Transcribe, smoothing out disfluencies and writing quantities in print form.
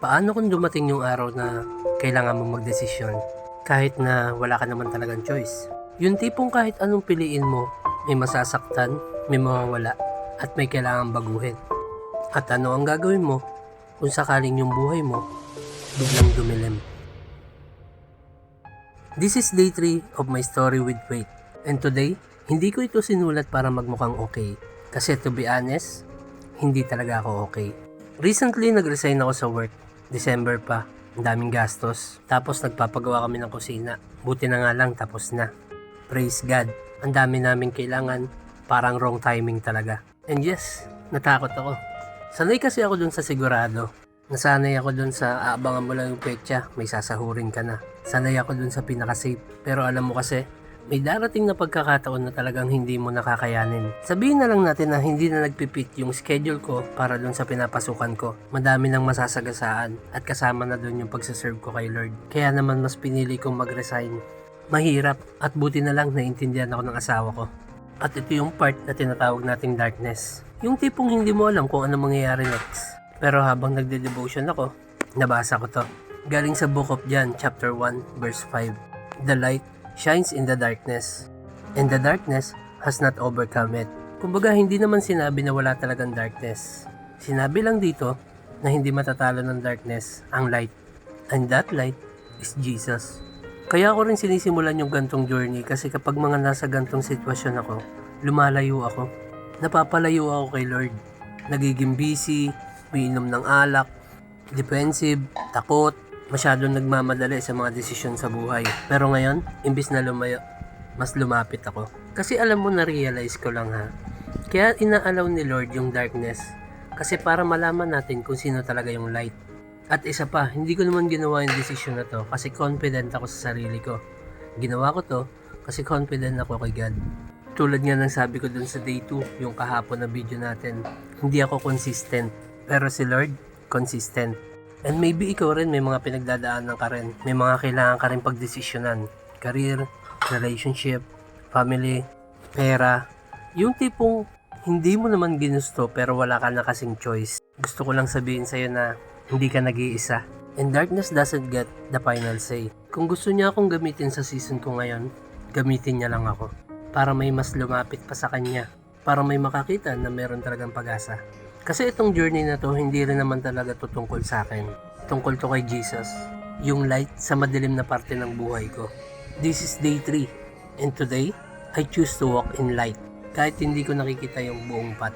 Paano kung dumating yung araw na kailangan mo magdesisyon kahit na wala ka naman talagang choice? Yung tipong kahit anong piliin mo, may masasaktan, may mawawala, at may kailangan baguhin. At ano ang gagawin mo kung sakaling yung buhay mo biglang dumilim? This is day 3 of my story with Faith. And today, hindi ko ito sinulat para magmukhang okay. Kasi to be honest, hindi talaga ako okay. Recently, nag-resign ako sa work. December pa, ang daming gastos. Tapos nagpapagawa kami ng kusina. Buti na nga lang, tapos na. Praise God, ang dami namin kailangan. Parang wrong timing talaga. And yes, natakot ako. Sanay kasi ako dun sa sigurado. Nasanay ako dun sa aabangan mo lang yung petsa, may sasahurin ka na. Sanay ako dun sa pinaka-safe. Pero alam mo kasi, may darating na pagkakataon na talagang hindi mo nakakayanin. Sabihin na lang natin na hindi na nagpipit yung schedule ko para dun sa pinapasukan ko. Madami nang masasagasaan at kasama na dun yung pagsaserve ko kay Lord. Kaya naman mas pinili kong mag-resign. Mahirap at buti na lang naintindihan ako ng asawa ko. At ito yung part na tinatawag nating darkness. Yung tipong hindi mo alam kung ano mangyayari next. Pero habang nagde-devotion ako, nabasa ko to. Galing sa Book of John, chapter 1, verse 5. The light shines in the darkness, and the darkness has not overcome it. Kumbaga, hindi naman sinabi na wala talagang darkness. Sinabi lang dito na hindi matatalo ng darkness ang light. And that light is Jesus. Kaya ako rin sinisimulan yung gantong journey kasi kapag mga nasa gantong sitwasyon ako, lumalayo ako. Napapalayo ako kay Lord. Nagiging busy, umiinom ng alak, defensive, takot, masyadong nagmamadali sa mga desisyon sa buhay. Pero ngayon, imbis na lumayo, mas lumapit ako. Kasi alam mo, na-realize ko lang ha. Kaya inaalaw ni Lord yung darkness. Kasi para malaman natin kung sino talaga yung light. At isa pa, hindi ko naman ginawa yung desisyon na to kasi confident ako sa sarili ko. Ginawa ko to kasi confident ako kay God. Tulad nga ng sabi ko dun sa day 2, yung kahapon na video natin, hindi ako consistent. Pero si Lord, consistent. And maybe ikaw rin may mga pinagdadaanan ka rin. May mga kailangan ka rin pagdesisyonan. Career, relationship, family, pera. Yung tipong hindi mo naman ginusto pero wala ka na kasing choice. Gusto ko lang sabihin sa'yo na hindi ka nag-iisa. And darkness doesn't get the final say. Kung gusto niya akong gamitin sa season ko ngayon, gamitin niya lang ako. Para may mas lumapit pa sa kanya. Para may makakita na meron talagang pag-asa. Kasi itong journey na to, hindi rin naman talaga to tungkol sa akin. Tungkol to kay Jesus. Yung light sa madilim na parte ng buhay ko. This is day 3. And today, I choose to walk in light. Kahit hindi ko nakikita yung buong path.